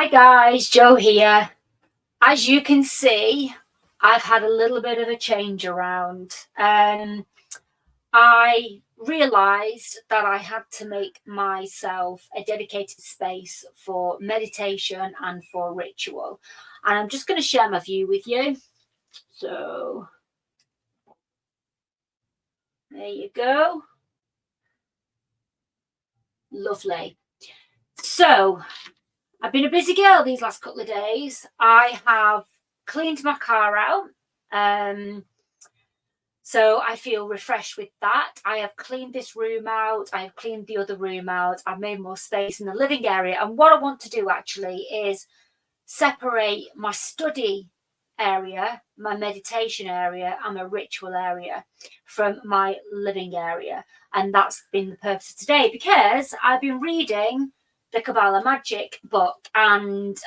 Hi guys, Joe here. As you can see, I've had a little bit of a change around. I realized that I had to make myself a dedicated space for meditation and for ritual. And I'm just going to share my view with you. So there you go. Lovely. So I've been a busy girl these last couple of days. I have cleaned my car out. So I feel refreshed with that. I have cleaned this room out. I have cleaned the other room out. I've made more space in the living area. And what I want to do actually is separate my study area, my meditation area, and my ritual area from my living area. And that's been the purpose of today, because I've been reading the Kabbalah magic book, and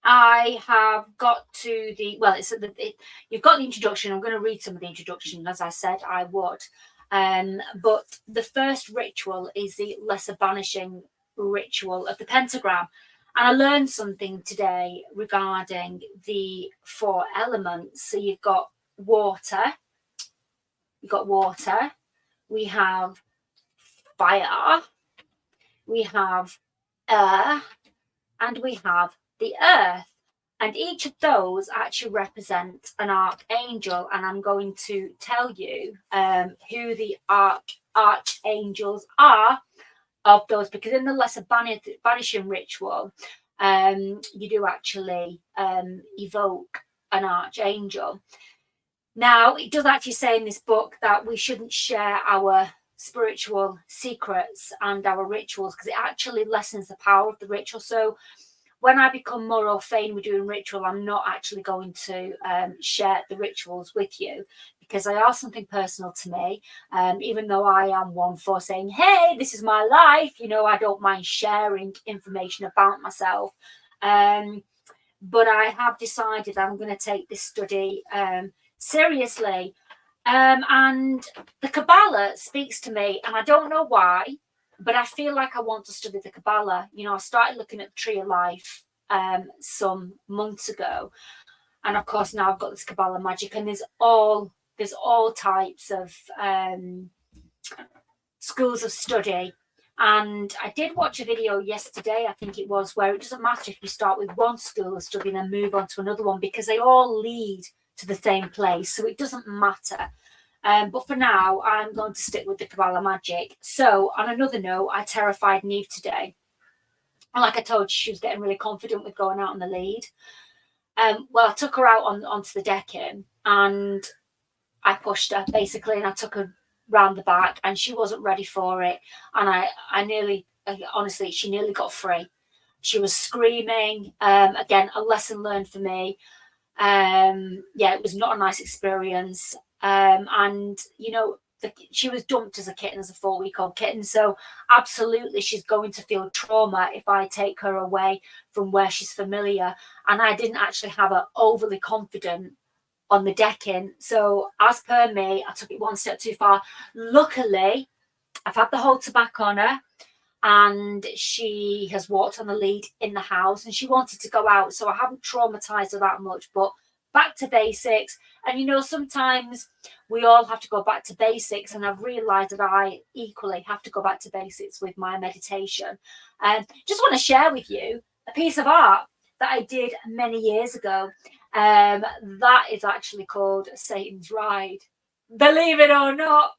I have got to the, well, you've got the introduction. I'm going to read some of the introduction, as I said I would. But the first ritual is the lesser banishing ritual of the pentagram. And I learned something today regarding the 4 elements. So you've got water, we have fire, we have air, and we have the earth. And each of those actually represent an archangel. And I'm going to tell you who the archangels are of those, because in the lesser banishing ritual, you do actually evoke an archangel. Now, it does actually say in this book that we shouldn't share our spiritual secrets and our rituals, because it actually lessens the power of the ritual. So when I become more au fait with doing ritual, I'm not actually going to share the rituals with you, because they are something personal to me. Even though I am one for saying, hey, this is my life, I don't mind sharing information about myself. But I have decided I'm going to take this study seriously. And the Kabbalah speaks to me, and I don't know why, but I feel like I want to study the Kabbalah. I started looking at the Tree of Life some months ago. And of course, now I've got this Kabbalah magic, and there's all types of schools of study. And I did watch a video yesterday, I think it was, where it doesn't matter if you start with one school of study and then move on to another one, because they all lead to the same place. So it doesn't matter. But for now, I'm going to stick with the Kabbalah magic. So on another note, I terrified Neve today. And like I told you, she was getting really confident with going out on the lead. Well, I took her out onto the decking, and I pushed her basically, and I took her round the back, and she wasn't ready for it. And honestly, she nearly got free. She was screaming. Again, a lesson learned for me. It was not a nice experience. And she was dumped as a kitten, as a 4-week-old kitten. So absolutely, she's going to feel trauma if I take her away from where she's familiar. And I didn't actually have her overly confident on the decking. So as per me, I took it one step too far. Luckily, I've had the halter back on her, and she has walked on the lead in the house, and she wanted to go out. So I haven't traumatized her that much, but back to basics. And sometimes we all have to go back to basics, and I've realized that I equally have to go back to basics with my meditation. And just want to share with you a piece of art that I did many years ago. That is actually called Satan's Ride, believe it or not.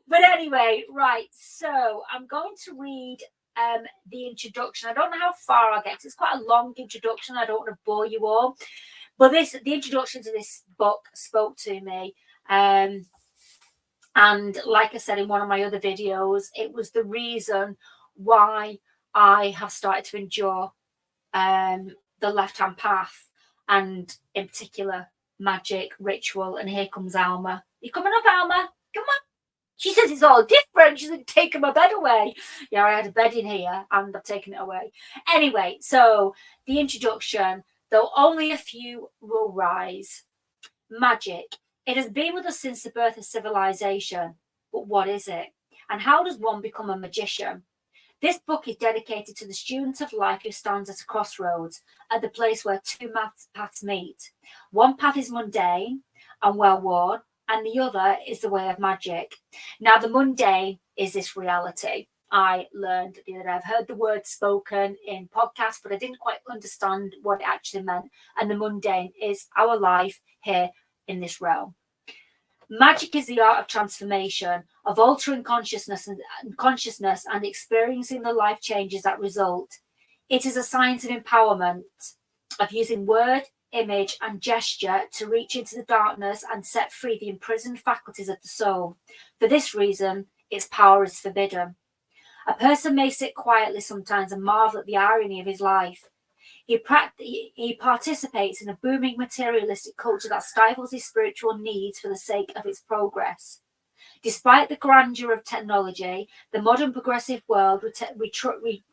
But anyway, right, so I'm going to read the introduction. I don't know how far I'll get, because it's quite a long introduction. I don't want to bore you all. But the introduction to this book spoke to me. And like I said in one of my other videos, it was the reason why I have started to endure the left-hand path, and in particular, magic, ritual. And here comes Alma. You coming up, Alma? Come on. She says it's all different. She's taken my bed away. Yeah, I had a bed in here, and I've taken it away. Anyway, so the introduction, though only a few will rise. Magic. It has been with us since the birth of civilization. But what is it? And how does one become a magician? This book is dedicated to the student of life who stands at a crossroads, at the place where two paths meet. One path is mundane and well-worn, and the other is the way of magic. Now, the mundane is this reality. I learned the other day. I've heard the word spoken in podcasts, but I didn't quite understand what it actually meant. And the mundane is our life here in this realm. Magic is the art of transformation, of altering consciousness and experiencing the life changes that result. It is a science of empowerment, of using word, image, and gesture to reach into the darkness and set free the imprisoned faculties of the soul. For this reason, its power is forbidden. A person may sit quietly sometimes and marvel at the irony of his life. He participates in a booming materialistic culture that stifles his spiritual needs for the sake of its progress. Despite the grandeur of technology, the modern progressive world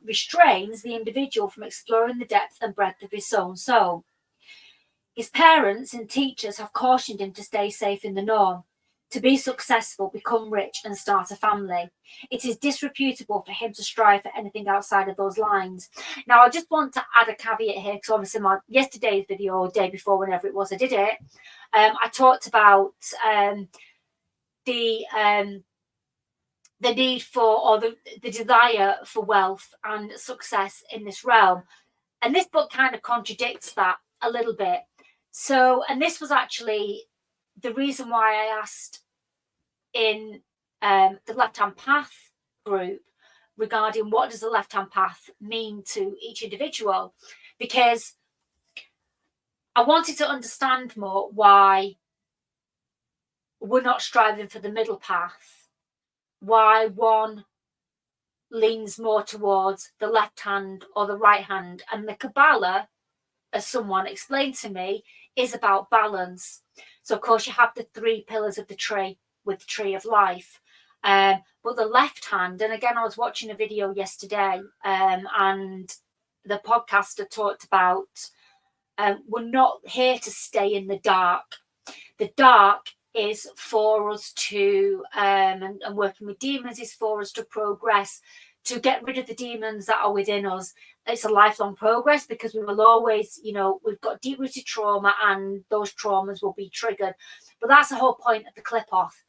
restrains the individual from exploring the depth and breadth of his own soul. His parents and teachers have cautioned him to stay safe in the norm, to be successful, become rich, and start a family. It is disreputable for him to strive for anything outside of those lines. Now, I just want to add a caveat here, because obviously my yesterday's video, or day before, whenever it was I did it, I talked about the need for, or the desire for wealth and success in this realm. And this book kind of contradicts that a little bit. So, and this was actually the reason why I asked in the left-hand path group regarding what does the left-hand path mean to each individual, because I wanted to understand more why we're not striving for the middle path, why one leans more towards the left hand or the right hand. And the Kabbalah, as someone explained to me, is about balance. So, of course, you have the three pillars of the tree with the tree of life. But the left hand, and again, I was watching a video yesterday and the podcaster talked about we're not here to stay in the dark. The dark is for us to, and working with demons is for us to progress, to get rid of the demons that are within us. It's a lifelong progress, because we will always, we've got deep-rooted trauma and those traumas will be triggered. But that's the whole point of the clip-off,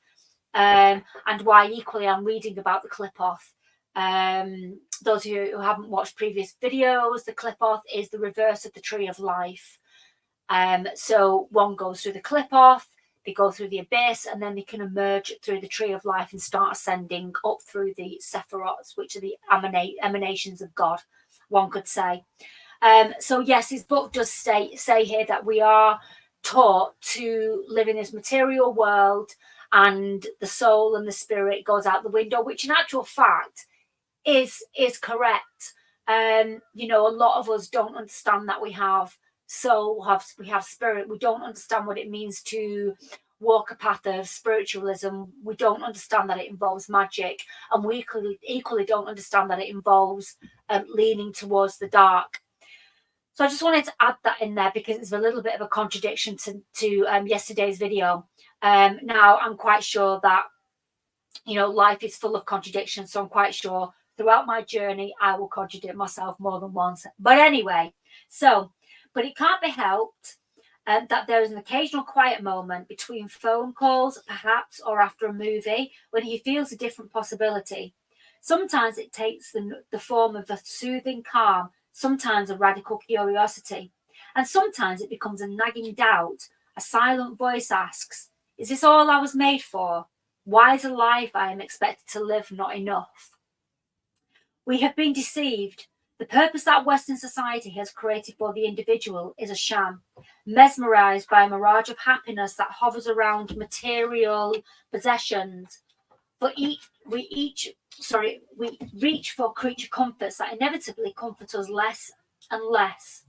and why equally I'm reading about the clip-off. Those of you who haven't watched previous videos, the clip-off is the reverse of the tree of life. So one goes through the clip-off, they go through the abyss, and then they can emerge through the tree of life and start ascending up through the sephirots, which are the emanations of God, one could say. So yes, his book does say here that we are taught to live in this material world, and the soul and the spirit goes out the window, which in actual fact is correct. A lot of us don't understand that we have soul, we have spirit. We don't understand what it means to walk a path of spiritualism. We don't understand that it involves magic, and we equally don't understand that it involves leaning towards the dark. So I just wanted to add that in there, because it's a little bit of a contradiction to yesterday's video. Now, I'm quite sure that life is full of contradictions, so I'm quite sure throughout my journey I will contradict myself more than once. But anyway, but it can't be helped that there is an occasional quiet moment between phone calls, perhaps, or after a movie, when he feels a different possibility. Sometimes it takes the form of a soothing calm, sometimes a radical curiosity, and sometimes it becomes a nagging doubt. A silent voice asks, "Is this all I was made for? Why is a life I am expected to live not enough?" We have been deceived. The purpose that Western society has created for the individual is a sham, mesmerized by a mirage of happiness that hovers around material possessions. We reach for creature comforts that inevitably comfort us less and less.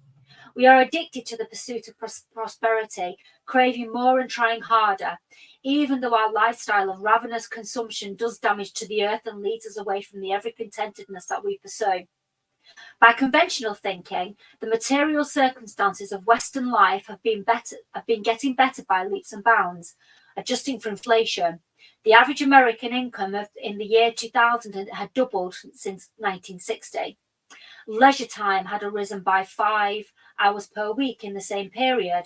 We are addicted to the pursuit of prosperity, craving more and trying harder, even though our lifestyle of ravenous consumption does damage to the earth and leads us away from the ever contentedness that we pursue. By conventional thinking, the material circumstances of Western life have been getting better by leaps and bounds, adjusting for inflation. The average American income in the year 2000 had doubled since 1960. Leisure time had arisen by 5 hours per week in the same period,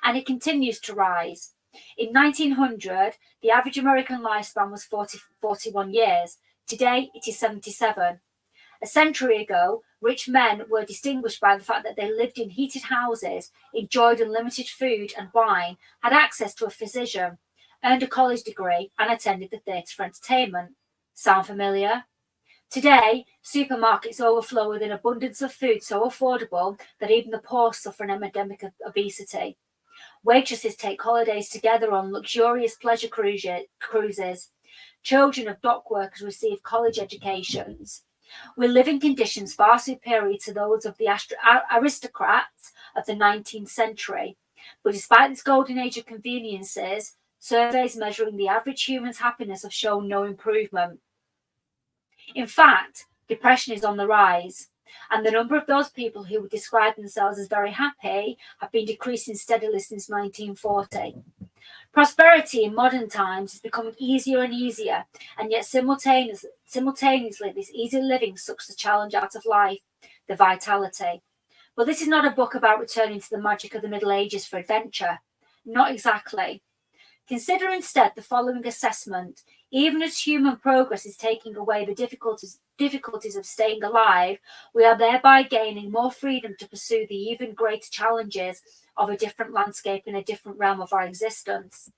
and it continues to rise. In 1900, the average American lifespan was 41 years. Today, it is 77. A century ago, rich men were distinguished by the fact that they lived in heated houses, enjoyed unlimited food and wine, had access to a physician, earned a college degree, and attended the theatre for entertainment. Sound familiar? Today, supermarkets overflow with an abundance of food so affordable that even the poor suffer an epidemic of obesity. Waitresses take holidays together on luxurious pleasure cruises. Children of dock workers receive college educations. We live in conditions far superior to those of the aristocrats of the 19th century. But despite this golden age of conveniences, surveys measuring the average human's happiness have shown no improvement. In fact, depression is on the rise, and the number of those people who would describe themselves as very happy have been decreasing steadily since 1940. Prosperity in modern times is becoming easier and easier, and yet simultaneously this easy living sucks the challenge out of life, the vitality. But this is not a book about returning to the magic of the Middle Ages for adventure. Not exactly. Consider instead the following assessment. Even as human progress is taking away the difficulties of staying alive, we are thereby gaining more freedom to pursue the even greater challenges of a different landscape in a different realm of our existence,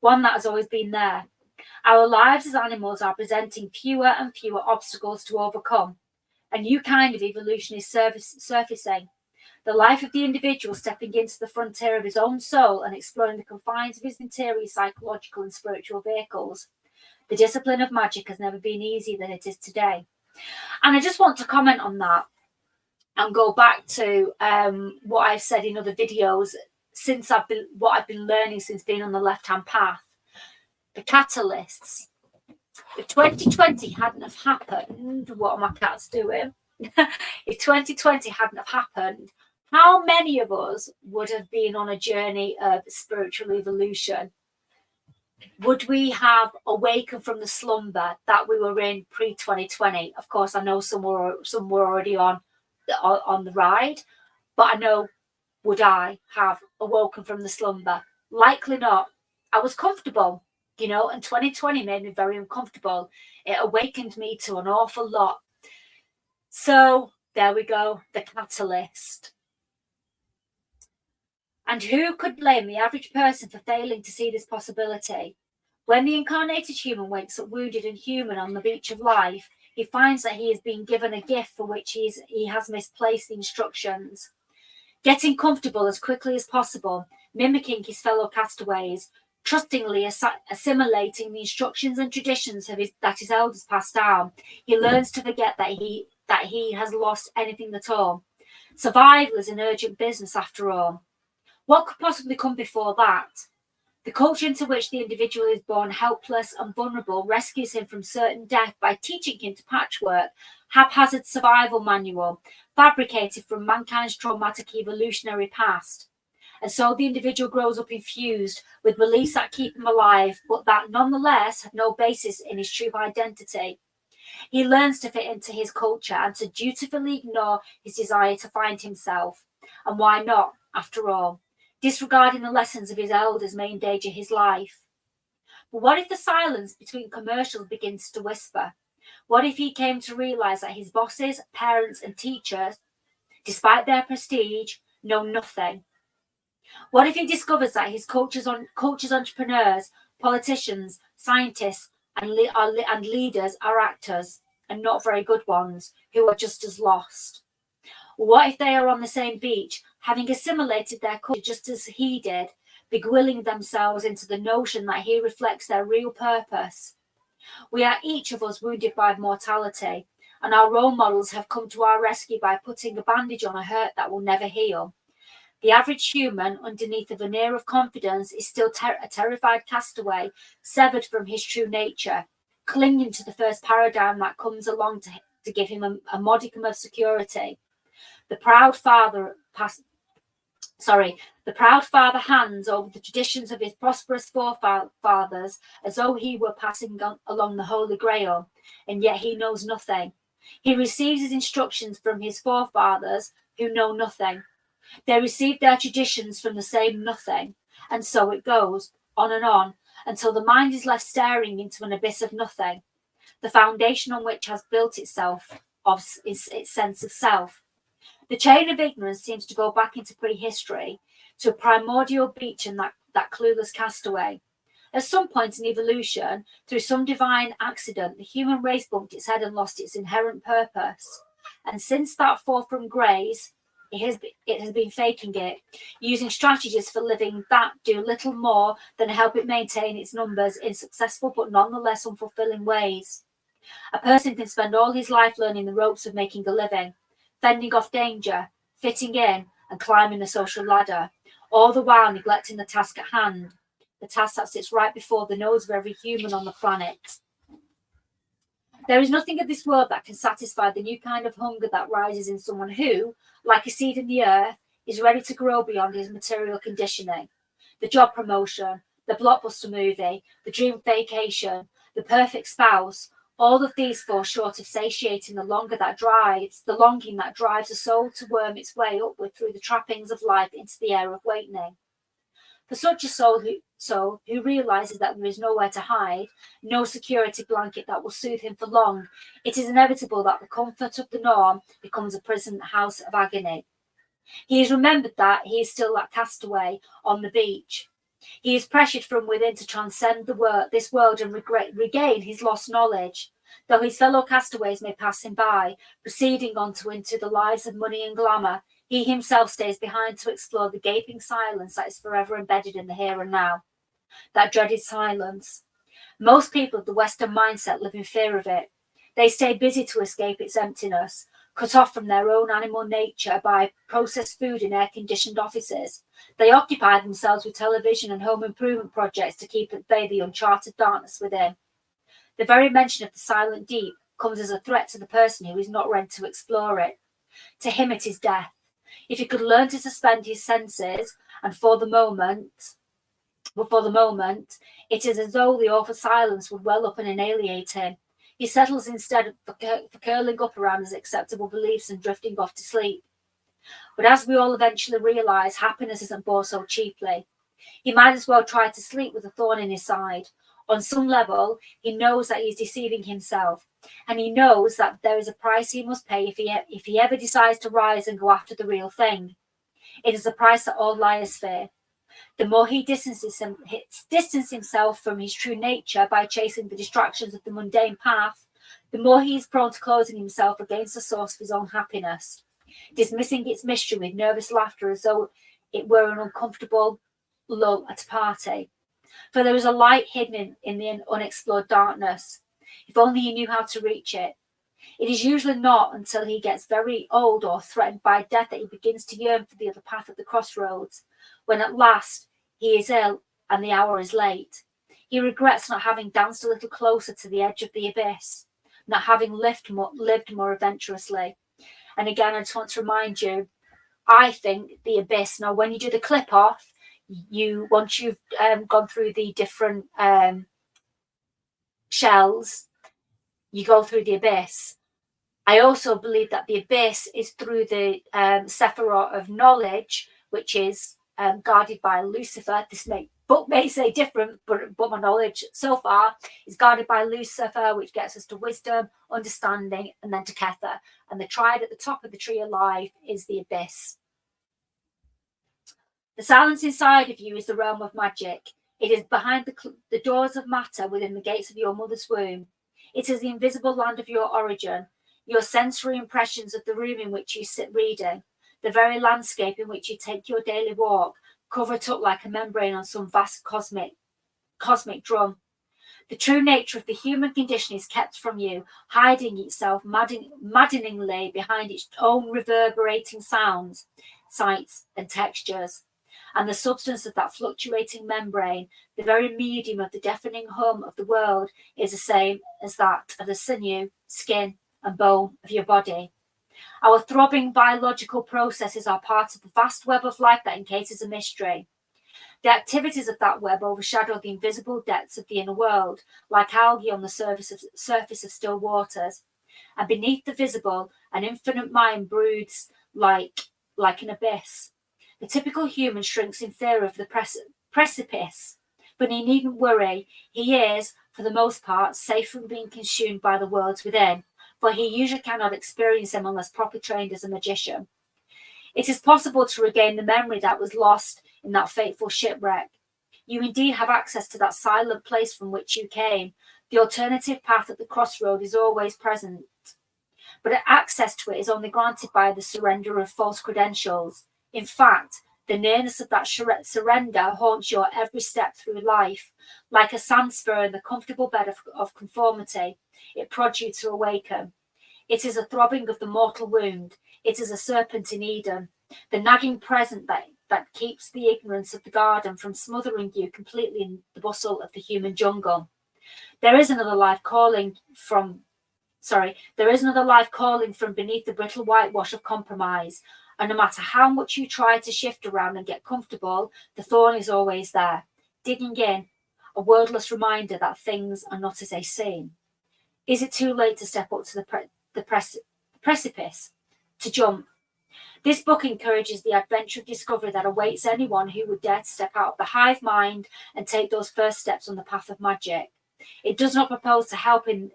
one that has always been there. Our lives as animals are presenting fewer and fewer obstacles to overcome. A new kind of evolution is surfacing. The life of the individual stepping into the frontier of his own soul and exploring the confines of his interior psychological and spiritual vehicles. The discipline of magic has never been easier than it is today. And I just want to comment on that and go back to what I've said in other videos since what I've been learning since being on the left-hand path. The catalysts. If 2020 hadn't have happened, what are my cats doing? If 2020 hadn't have happened, how many of us would have been on a journey of spiritual evolution? Would we have awakened from the slumber that we were in pre-2020? Of course, I know some were already on the ride, but I know, would I have awoken from the slumber? Likely not. I was comfortable, and 2020 made me very uncomfortable. It awakened me to an awful lot. So there we go, the catalyst. And who could blame the average person for failing to see this possibility? When the incarnated human wakes up wounded and human on the beach of life, he finds that he has been given a gift for which he has misplaced the instructions. Getting comfortable as quickly as possible, mimicking his fellow castaways, trustingly assimilating the instructions and traditions that his elders passed down, he learns to forget that he has lost anything at all. Survival is an urgent business after all. What could possibly come before that? The culture into which the individual is born helpless and vulnerable rescues him from certain death by teaching him to patchwork, haphazard survival manual, fabricated from mankind's traumatic evolutionary past. And so the individual grows up infused with beliefs that keep him alive, but that nonetheless have no basis in his true identity. He learns to fit into his culture and to dutifully ignore his desire to find himself. And why not, after all? Disregarding the lessons of his elders may endanger his life. But what if the silence between commercials begins to whisper? What if he came to realize that his bosses, parents, and teachers, despite their prestige, know nothing? What if he discovers that his culture's entrepreneurs, politicians, scientists, and leaders are actors, and not very good ones, who are just as lost? What if they are on the same beach, having assimilated their culture just as he did, begwilling themselves into the notion that he reflects their real purpose? We are each of us wounded by mortality, and our role models have come to our rescue by putting a bandage on a hurt that will never heal. The average human, underneath a veneer of confidence, is still a terrified castaway, severed from his true nature, clinging to the first paradigm that comes along to give him a modicum of security. The proud father The proud father hands over the traditions of his prosperous forefathers as though he were passing along the Holy Grail, and yet he knows nothing. He receives his instructions from his forefathers who know nothing. They receive their traditions from the same nothing, and so it goes on and on until the mind is left staring into an abyss of nothing, the foundation on which has built itself is its sense of self. The chain of ignorance seems to go back into prehistory, to a primordial beach and that clueless castaway. At some point in evolution, through some divine accident, the human race bumped its head and lost its inherent purpose. And since that fall from grace, it has been faking it, using strategies for living that do little more than help it maintain its numbers in successful but nonetheless unfulfilling ways. A person can spend all his life learning the ropes of making a living, fending off danger, fitting in, and climbing the social ladder, all the while neglecting the task at hand, the task that sits right before the nose of every human on the planet. There is nothing of this world that can satisfy the new kind of hunger that rises in someone who, like a seed in the earth, is ready to grow beyond his material conditioning. The job promotion, the blockbuster movie, the dream vacation, the perfect spouse, all of these fall short of satiating the longing that drives a soul to worm its way upward through the trappings of life into the air of awakening. For such a soul who realizes that there is nowhere to hide, no security blanket that will soothe him for long, it is inevitable that the comfort of the norm becomes a prison house of agony. He has remembered that he is still that castaway on the beach. He is pressured from within to transcend this world and regain his lost knowledge. Though his fellow castaways may pass him by, proceeding on into the lives of money and glamour, he himself stays behind to explore the gaping silence that is forever embedded in the here and now. That dreaded silence. Most people of the Western mindset live in fear of it. They stay busy to escape its emptiness, cut off from their own animal nature by processed food in air-conditioned offices. They occupy themselves with television and home improvement projects to keep at bay the uncharted darkness within. The very mention of the silent deep comes as a threat to the person who is not ready to explore it. To him it is death. If he could learn to suspend his senses, and for the moment, it is as though the awful silence would well up and annihilate him. He settles instead for curling up around his acceptable beliefs and drifting off to sleep. But as we all eventually realise, happiness isn't bought so cheaply. He might as well try to sleep with a thorn in his side. On some level, he knows that he's deceiving himself, and he knows that there is a price he must pay if he ever decides to rise and go after the real thing. It is a price that all liars fear. The more he distances himself from his true nature by chasing the distractions of the mundane path, the more he is prone to closing himself against the source of his own happiness, dismissing its mystery with nervous laughter as though it were an uncomfortable lull at a party. For there is a light hidden in the unexplored darkness, if only he knew how to reach it. It is usually not until he gets very old or threatened by death that he begins to yearn for the other path at the crossroads, when at last he is ill and the hour is late. He regrets not having danced a little closer to the edge of the abyss, not having lived more adventurously. And again, I just want to remind you, I think the abyss, now when you do the clip off, once you've gone through the different shells, you go through the abyss. I also believe that the abyss is through the Sephiroth of knowledge, which is guarded by Lucifer. This book may say different, but my knowledge so far is guarded by Lucifer, which gets us to wisdom, understanding, and then to Kether. And the triad at the top of the tree of life is the abyss. The silence inside of you is the realm of magic. It is behind the doors of matter within the gates of your mother's womb. It is the invisible land of your origin, your sensory impressions of the room in which you sit reading, the very landscape in which you take your daily walk, cover it up like a membrane on some vast cosmic drum. The true nature of the human condition is kept from you, hiding itself maddeningly behind its own reverberating sounds, sights, and textures. And the substance of that fluctuating membrane, the very medium of the deafening hum of the world, is the same as that of the sinew, skin, and bone of your body. Our throbbing biological processes are part of the vast web of life that encases a mystery. The activities of that web overshadow the invisible depths of the inner world, like algae on the surface of still waters. And beneath the visible, an infinite mind broods like an abyss. The typical human shrinks in fear of the precipice, but he needn't worry. He is, for the most part, safe from being consumed by the worlds within, for he usually cannot experience them unless properly trained as a magician. It is possible to regain the memory that was lost in that fateful shipwreck. You indeed have access to that silent place from which you came. The alternative path at the crossroad is always present, but access to it is only granted by the surrender of false credentials. In fact, the nearness of that surrender haunts your every step through life. Like a sand spur in the comfortable bed of conformity, it prods you to awaken. It is a throbbing of the mortal wound. It is a serpent in Eden, the nagging present that keeps the ignorance of the garden from smothering you completely in the bustle of the human jungle. There is another life calling from beneath the brittle whitewash of compromise. And no matter how much you try to shift around and get comfortable, the thorn is always there, digging in, a wordless reminder that things are not as they seem. Is it too late to step up to the precipice, to jump? This book encourages the adventure of discovery that awaits anyone who would dare to step out of the hive mind and take those first steps on the path of magic. It does not propose to help him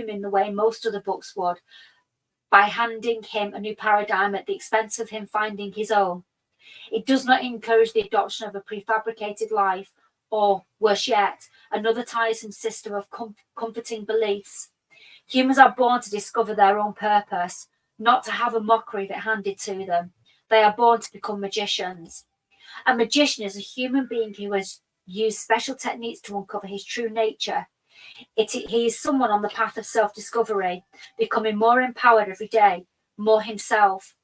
in the way most other books would, by handing him a new paradigm at the expense of him finding his own. It does not encourage the adoption of a prefabricated life, or, worse yet, another tiresome system of comforting beliefs. Humans are born to discover their own purpose, not to have a mockery of it handed to them. They are born to become magicians. A magician is a human being who has used special techniques to uncover his true nature. He is someone on the path of self-discovery, becoming more empowered every day, more himself.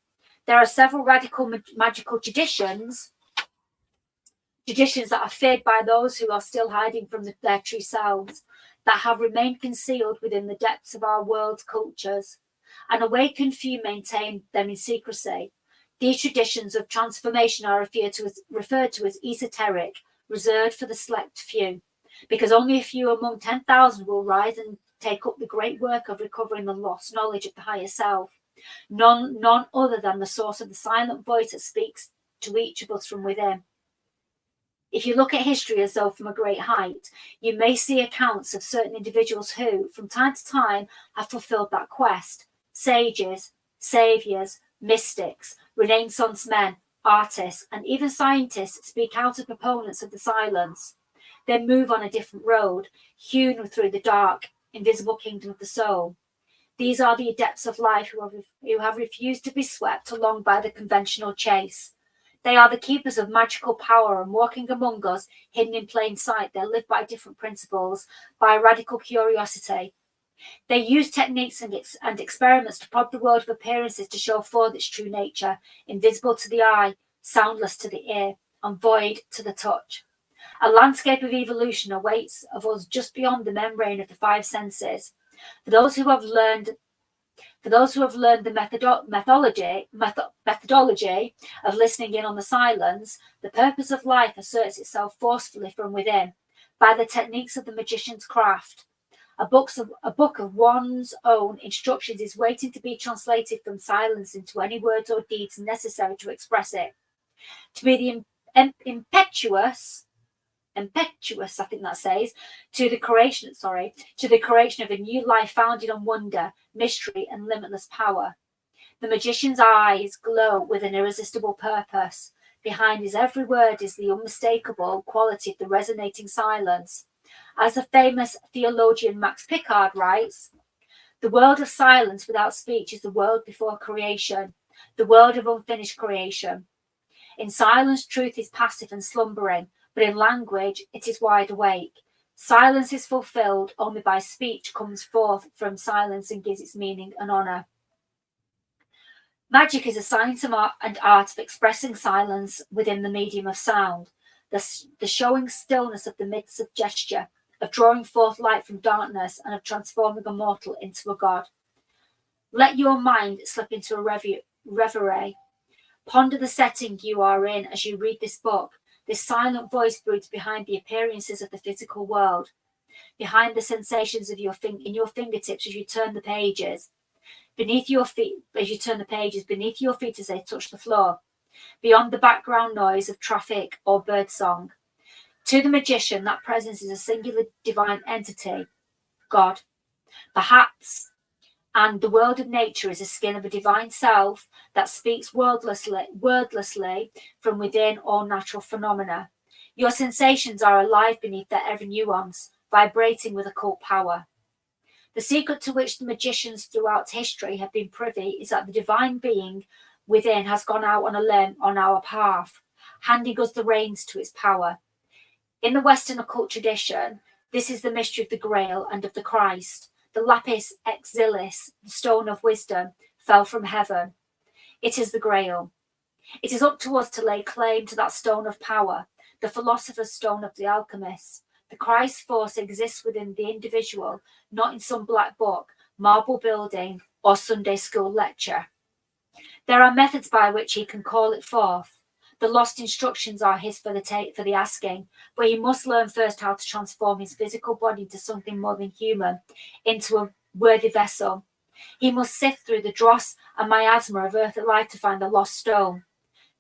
There are several radical magical traditions that are feared by those who are still hiding from their true selves, that have remained concealed within the depths of our world's cultures. An awakened few maintain them in secrecy. These traditions of transformation are referred to as esoteric, reserved for the select few, because only a few among 10,000 will rise and take up the great work of recovering the lost knowledge of the higher self, none other than the source of the silent voice that speaks to each of us from within. If you look at history as though from a great height, you may see accounts of certain individuals who, from time to time, have fulfilled that quest. Sages, saviors, mystics, Renaissance men, artists, and even scientists speak out as proponents of the silence. They move on a different road, hewn through the dark, invisible kingdom of the soul. These are the adepts of life who have refused to be swept along by the conventional chase. They are the keepers of magical power, and walking among us, hidden in plain sight, they live by different principles, by radical curiosity. They use techniques and experiments to prod the world of appearances to show forth its true nature, invisible to the eye, soundless to the ear, and void to the touch. A landscape of evolution awaits of us just beyond the membrane of the five senses. For those who have learned the methodology of listening in on the silence, the purpose of life asserts itself forcefully from within by the techniques of the magician's craft. A book of one's own instructions is waiting to be translated from silence into any words or deeds necessary to express it. To be the impetuous, I think that says, to the creation of a new life founded on wonder, mystery, and limitless power. The magician's eyes glow with an irresistible purpose. Behind his every word is the unmistakable quality of the resonating silence. As the famous theologian Max Picard writes, the world of silence without speech is the world before creation, the world of unfinished creation. In silence, truth is passive and slumbering, but in language, it is wide awake. Silence is fulfilled, only by speech comes forth from silence and gives its meaning and honour. Magic is a science and art of expressing silence within the medium of sound, the showing stillness of the midst of gesture, of drawing forth light from darkness, and of transforming a mortal into a god. Let your mind slip into a reverie. Ponder the setting you are in as you read this book. This silent voice broods behind the appearances of the physical world, behind the sensations of in your fingertips as you turn the pages. Beneath your feet, as you turn the pages, beneath your feet as they touch the floor, beyond the background noise of traffic or birdsong. To the magician, that presence is a singular divine entity, God, perhaps, and the world of nature is a skin of a divine self that speaks wordlessly from within all natural phenomena. Your sensations are alive beneath their every nuance, vibrating with occult power. The secret to which the magicians throughout history have been privy is that the divine being within has gone out on a limb on our path, handing us the reins to its power. In the Western occult tradition, this is the mystery of the Grail and of the Christ. The lapis exilis, the stone of wisdom, fell from heaven. It is the Grail. It is up to us to lay claim to that stone of power, the philosopher's stone of the alchemists. The Christ force exists within the individual, not in some black book, marble building, or Sunday school lecture. There are methods by which he can call it forth. The lost instructions are his for the asking, but he must learn first how to transform his physical body into something more than human, into a worthy vessel. He must sift through the dross and miasma of earthly life to find the lost stone.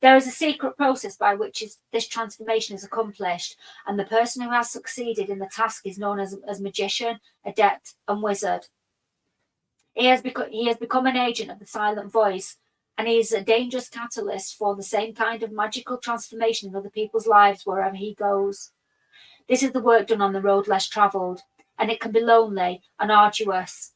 There is a secret process by which this transformation is accomplished, and the person who has succeeded in the task is known as magician, adept, and wizard. He has become an agent of the silent voice, and he is a dangerous catalyst for the same kind of magical transformation in other people's lives wherever he goes. This is the work done on the road less travelled, and it can be lonely and arduous.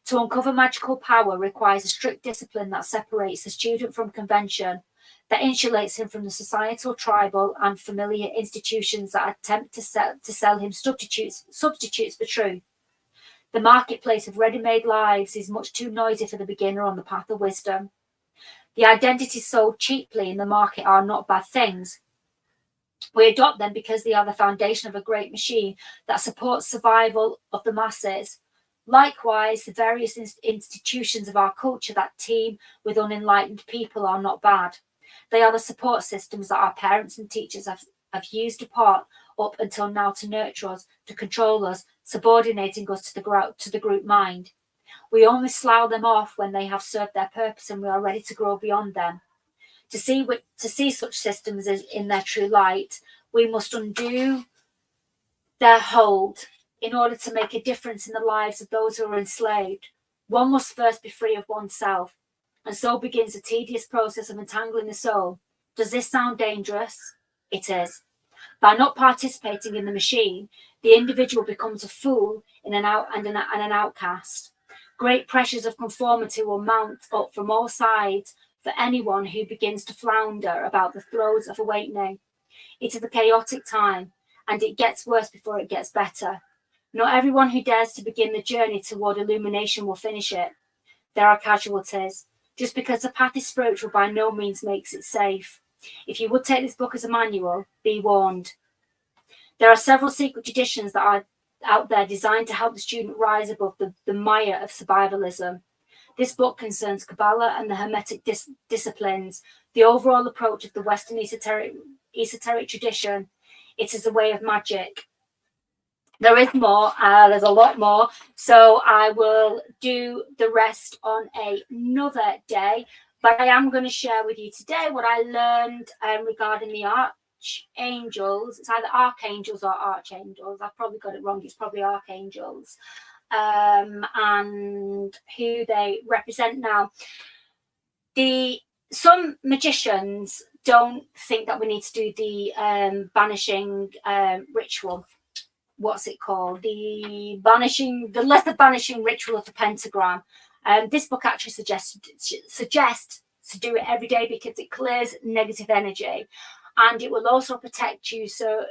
To uncover magical power requires a strict discipline that separates the student from convention, that insulates him from the societal, tribal, and familiar institutions that attempt to sell him substitutes for truth. The marketplace of ready-made lives is much too noisy for the beginner on the path of wisdom. The identities sold cheaply in the market are not bad things. We adopt them because they are the foundation of a great machine that supports survival of the masses. Likewise, the various institutions of our culture that teem with unenlightened people are not bad. They are the support systems that our parents and teachers have used up until now to nurture us, to control us, subordinating us to the group mind. We only slough them off when they have served their purpose and we are ready to grow beyond them. To see such systems in their true light, we must undo their hold in order to make a difference in the lives of those who are enslaved. One must first be free of oneself, and so begins the tedious process of untangling the soul. Does this sound dangerous? It is. By not participating in the machine, the individual becomes a fool and an outcast. Great pressures of conformity will mount up from all sides for anyone who begins to flounder about the throes of awakening. It is a chaotic time, and it gets worse before it gets better. Not everyone who dares to begin the journey toward illumination will finish it. There are casualties. Just because the path is spiritual by no means makes it safe. If you would take this book as a manual, be warned. There are several secret traditions that are out there designed to help the student rise above the mire of survivalism. This book concerns Kabbalah and the Hermetic disciplines, the overall approach of the Western esoteric tradition. It is a way of magic. There is more, there's a lot more, so I will do the rest on another day. But I am going to share with you today what I learned regarding the Archangels. It's either Archangels or Archangels. I've probably got it wrong. It's probably Archangels. And who they represent now. Some magicians don't think that we need to do the banishing ritual. What's it called? The lesser banishing ritual of the pentagram. This book actually suggests to do it every day because it clears negative energy, and it will also protect you. So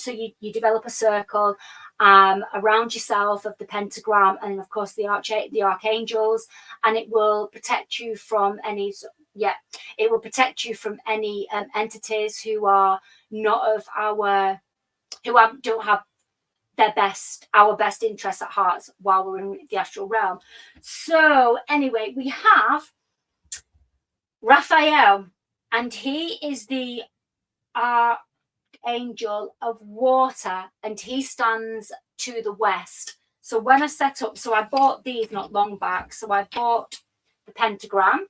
you develop a circle around yourself of the pentagram, and of course the archangels, and it will protect you from any. It will protect you from any entities who are not of our, don't have our best interests at heart while we're in the astral realm. So anyway, we have Raphael, and he is the Archangel of water, and he stands to the west. So when I set up, so I bought these not long back. So I bought the pentagram,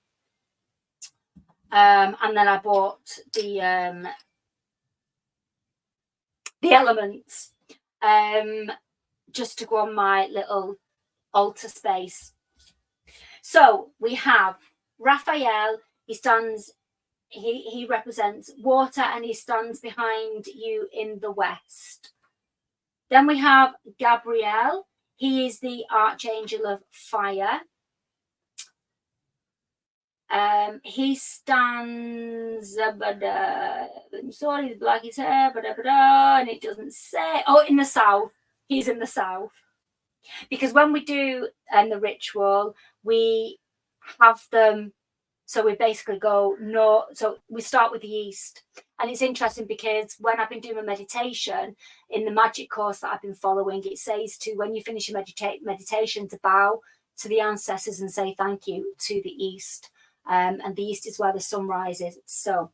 and then I bought the elements, just to go on my little altar space. So we have Raphael. He represents water, and he stands behind you in the west. Then we have Gabriel. He is the Archangel of fire. He stands, sorry, black his hair, and it doesn't say. Oh, in the south. He's in the south. Because when we do the ritual, we have them. So we basically go north. So we start with the east. And it's interesting because when I've been doing my meditation in the magic course that I've been following, it says to, when you finish your meditation, to bow to the ancestors and say thank you to the east. And the east is where the sun rises. So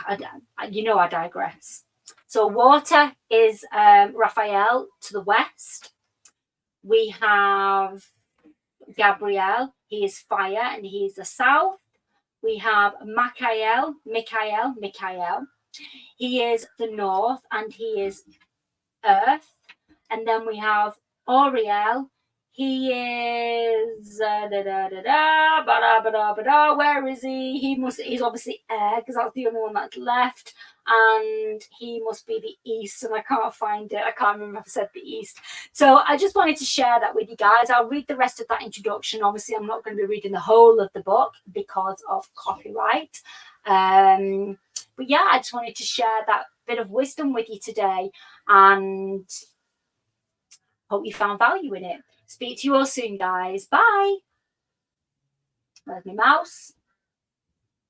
I digress. So water is Raphael to the west. We have Gabriel. He is fire, and he is the south. We have Michael. He is the north, and he is earth. And then we have Oriel. He is where is he? He's obviously air, because that's the only one that's left, and he must be the east, and I can't find it. I can't remember if I said the east. So I just wanted to share that with you guys. I'll read the rest of that introduction. Obviously, I'm not going to be reading the whole of the book because of copyright. But yeah, I just wanted to share that bit of wisdom with you today, and hope you found value in it. Speak to you all soon, guys. Bye. Where's my mouse?